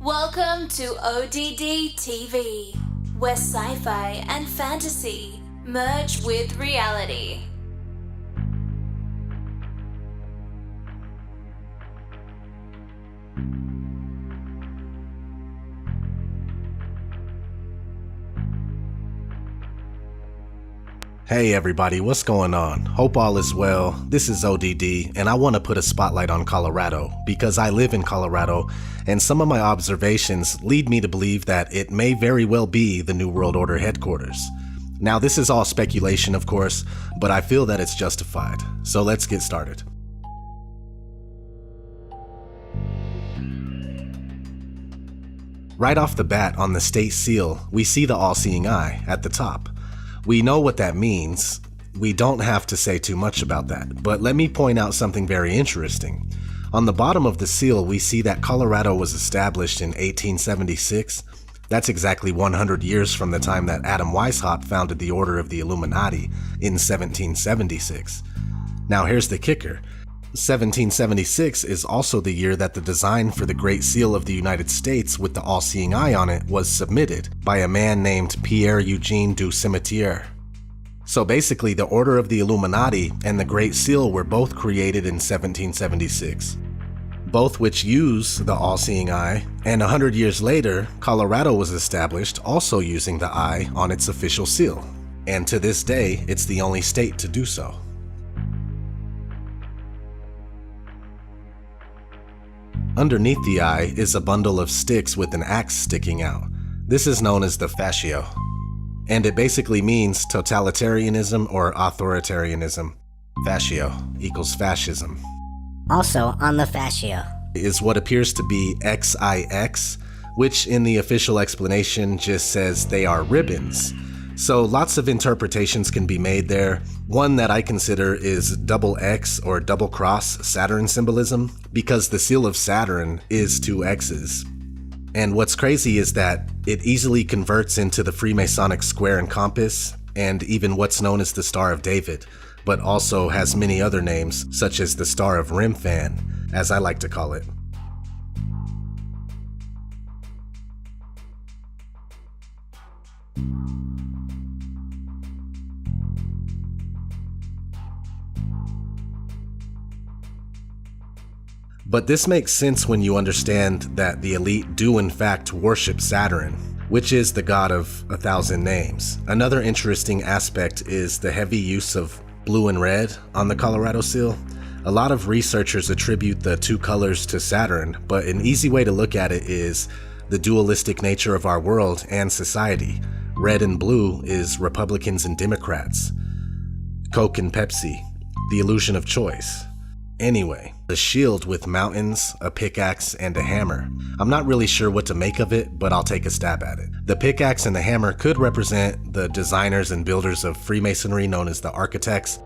Welcome to ODD TV, where sci-fi and fantasy merge with reality. Hey everybody, what's going on? Hope all is well. This is ODD, and I want to put a spotlight on Colorado because I live in Colorado, and some of my observations lead me to believe that it may very well be the New World Order headquarters. Now, this is all speculation, of course, but I feel that it's justified. So let's get started. Right off the bat on the state seal, we see the all-seeing eye at the top. We know what that means. We don't have to say too much about that, but let me point out something very interesting. On the bottom of the seal, we see that Colorado was established in 1876. That's exactly 100 years from the time that Adam Weishaupt founded the Order of the Illuminati in 1776. Now here's the kicker. 1776 is also the year that the design for the Great Seal of the United States with the all-seeing eye on it was submitted by a man named Pierre-Eugène du Cimetière. So basically, the Order of the Illuminati and the Great Seal were both created in 1776, both which use the all-seeing eye, and 100 years later, Colorado was established also using the eye on its official seal, and to this day, it's the only state to do so. Underneath the eye is a bundle of sticks with an axe sticking out. This is known as the fascio, and it basically means totalitarianism or authoritarianism. Fascio equals fascism. Also on the fascio is what appears to be XIX, which in the official explanation just says they are ribbons. So lots of interpretations can be made there. One that I consider is double X or double cross Saturn symbolism, because the seal of Saturn is two X's. And what's crazy is that it easily converts into the Freemasonic square and compass, and even what's known as the Star of David, but also has many other names, such as the Star of Remphan, as I like to call it. But this makes sense when you understand that the elite do in fact worship Saturn, which is the god of 1,000 names. Another interesting aspect is the heavy use of blue and red on the Colorado seal. A lot of researchers attribute the two colors to Saturn, but an easy way to look at it is the dualistic nature of our world and society. Red and blue is Republicans and Democrats, Coke and Pepsi, the illusion of choice. Anyway, the shield with mountains, a pickaxe, and a hammer. I'm not really sure what to make of it, but I'll take a stab at it. The pickaxe and the hammer could represent the designers and builders of Freemasonry known as the architects.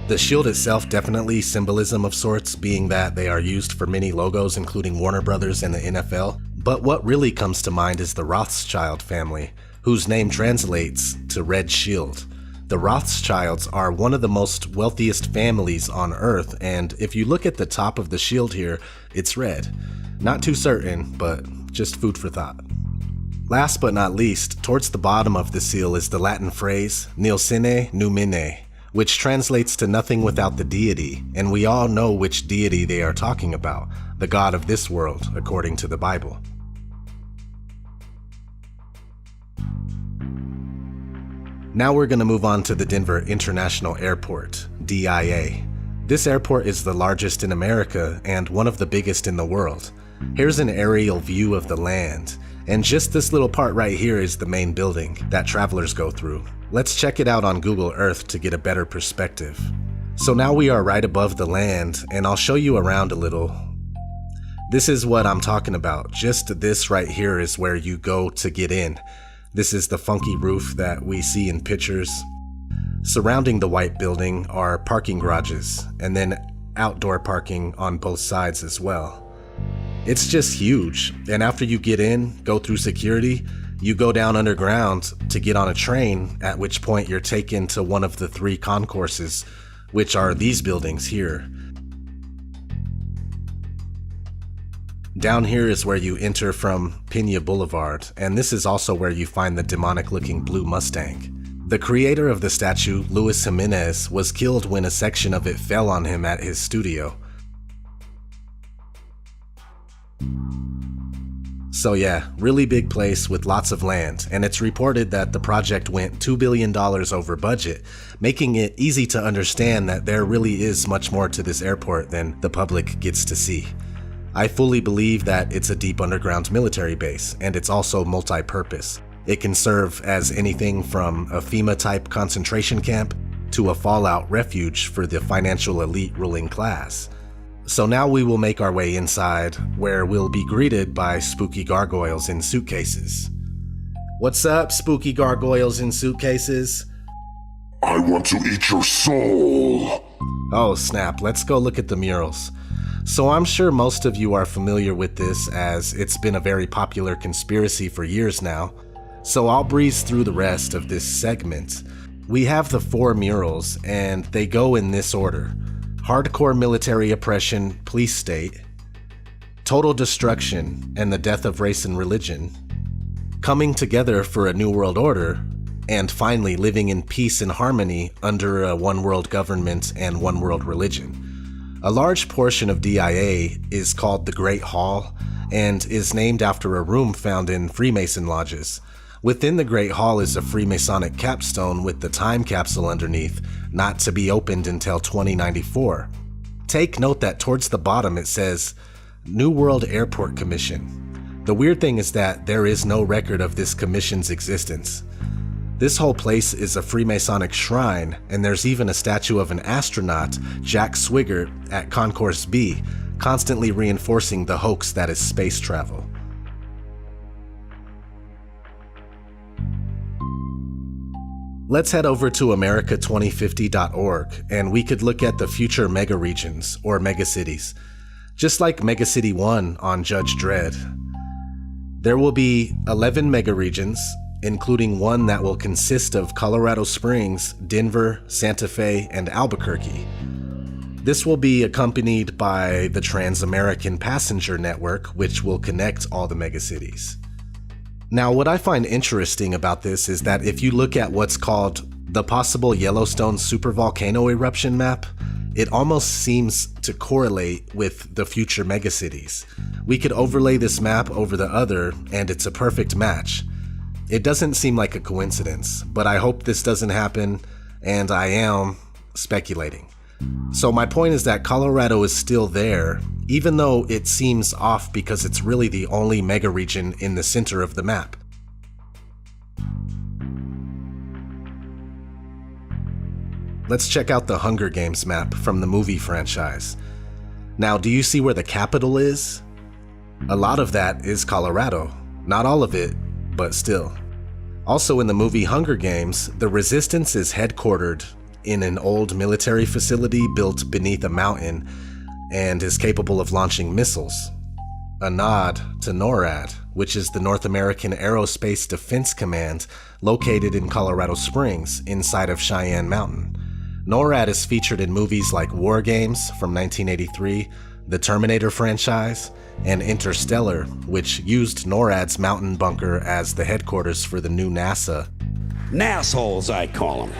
The shield itself definitely symbolism of sorts, being that they are used for many logos including Warner Brothers and the NFL. But what really comes to mind is the Rothschild family, whose name translates to Red Shield. The Rothschilds are one of the most wealthiest families on Earth, and if you look at the top of the shield here, it's red. Not too certain, but just food for thought. Last but not least, towards the bottom of the seal is the Latin phrase nil sine numine, which translates to nothing without the deity, and we all know which deity they are talking about, the god of this world, according to the Bible. Now we're going to move on to the Denver International Airport, DIA. This airport is the largest in America and one of the biggest in the world. Here's an aerial view of the land, and just this little part right here is the main building that travelers go through. Let's check it out on Google Earth to get a better perspective. So now we are right above the land, and I'll show you around a little. This is what I'm talking about. Just this right here is where you go to get in. This is the funky roof that we see in pictures. Surrounding the white building are parking garages, and then outdoor parking on both sides as well. It's just huge, and after you get in, go through security, you go down underground to get on a train, at which point you're taken to one of the 3 concourses, which are these buildings here. Down here is where you enter from Pena Boulevard, and this is also where you find the demonic-looking blue Mustang. The creator of the statue, Luis Jimenez, was killed when a section of it fell on him at his studio. So yeah, really big place with lots of land, and it's reported that the project went $2 billion over budget, making it easy to understand that there really is much more to this airport than the public gets to see. I fully believe that it's a deep underground military base, and it's also multi-purpose. It can serve as anything from a FEMA-type concentration camp to a fallout refuge for the financial elite ruling class. So now we will make our way inside, where we'll be greeted by spooky gargoyles in suitcases. What's up, spooky gargoyles in suitcases? I want to eat your soul. Oh snap, let's go look at the murals. So I'm sure most of you are familiar with this, as it's been a very popular conspiracy for years now. So I'll breeze through the rest of this segment. We have the 4 murals, and they go in this order: hardcore military oppression, police state, total destruction and the death of race and religion, coming together for a new world order, and finally living in peace and harmony under a one world government and one world religion. A large portion of DIA is called the Great Hall and is named after a room found in Freemason lodges. Within the Great Hall is a Freemasonic capstone with the time capsule underneath, not to be opened until 2094. Take note that towards the bottom it says, New World Airport Commission. The weird thing is that there is no record of this commission's existence. This whole place is a Freemasonic shrine, and there's even a statue of an astronaut, Jack Swigert, at Concourse B, constantly reinforcing the hoax that is space travel. Let's head over to America2050.org, and we could look at the future mega regions, or megacities. Just like Megacity 1 on Judge Dredd. There will be 11 mega regions, including one that will consist of Colorado Springs, Denver, Santa Fe, and Albuquerque. This will be accompanied by the Trans-American Passenger Network, which will connect all the megacities. Now, what I find interesting about this is that if you look at what's called the possible Yellowstone supervolcano eruption map, it almost seems to correlate with the future megacities. We could overlay this map over the other, and it's a perfect match. It doesn't seem like a coincidence, but I hope this doesn't happen, and I am speculating. So my point is that Colorado is still there, even though it seems off because it's really the only mega region in the center of the map. Let's check out the Hunger Games map from the movie franchise. Now, do you see where the capital is? A lot of that is Colorado. Not all of it, but still. Also in the movie Hunger Games, the Resistance is headquartered in an old military facility built beneath a mountain and is capable of launching missiles. A nod to NORAD, which is the North American Aerospace Defense Command located in Colorado Springs inside of Cheyenne Mountain. NORAD is featured in movies like War Games from 1983, the Terminator franchise, and Interstellar, which used NORAD's mountain bunker as the headquarters for the new NASA. Nassholes, I call them.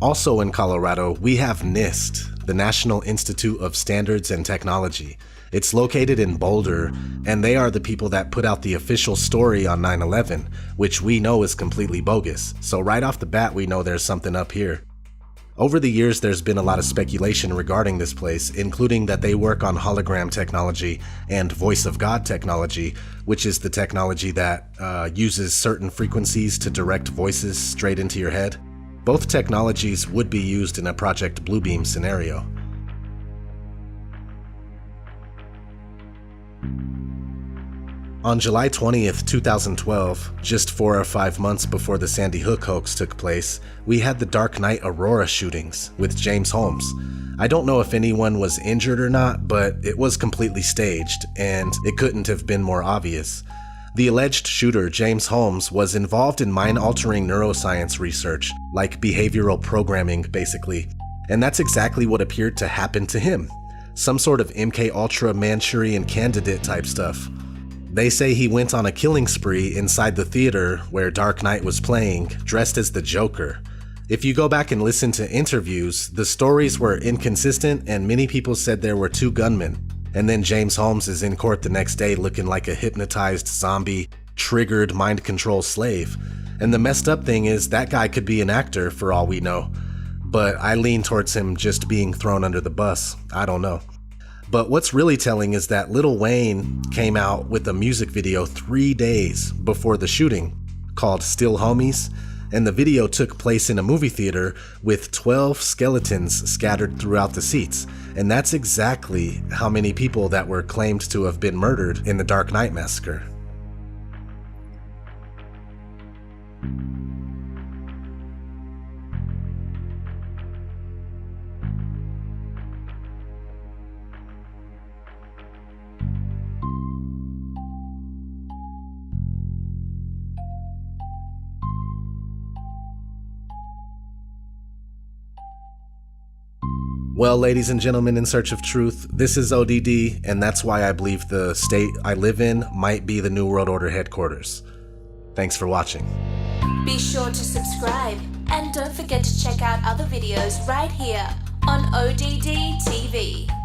Also in Colorado, we have NIST, the National Institute of Standards and Technology. It's located in Boulder, and they are the people that put out the official story on 9/11, which we know is completely bogus. So right off the bat, we know there's something up here. Over the years, there's been a lot of speculation regarding this place, including that they work on hologram technology and voice of God technology, which is the technology that uses certain frequencies to direct voices straight into your head. Both technologies would be used in a Project Bluebeam scenario. On July 20th, 2012, just 4 or 5 months before the Sandy Hook hoax took place, we had the Dark Knight Aurora shootings with James Holmes. I don't know if anyone was injured or not, but it was completely staged, and it couldn't have been more obvious. The alleged shooter, James Holmes, was involved in mind-altering neuroscience research, like behavioral programming, basically, And that's exactly what appeared to happen to him. Some sort of MK Ultra Manchurian Candidate type stuff. They say he went on a killing spree inside the theater where Dark Knight was playing, dressed as the Joker. If you go back and listen to interviews, the stories were inconsistent and many people said there were 2 gunmen. And then James Holmes is in court the next day looking like a hypnotized zombie, triggered mind control slave. And the messed up thing is that guy could be an actor for all we know. But I lean towards him just being thrown under the bus. I don't know. But what's really telling is that Lil Wayne came out with a music video 3 days before the shooting called Still Homies, and the video took place in a movie theater with 12 skeletons scattered throughout the seats. And that's exactly how many people that were claimed to have been murdered in the Dark Knight Massacre. Well, ladies and gentlemen in search of truth, this is ODD, and that's why I believe the state I live in might be the New World Order headquarters. Thanks for watching. Be sure to subscribe and don't forget to check out other videos right here on ODD TV.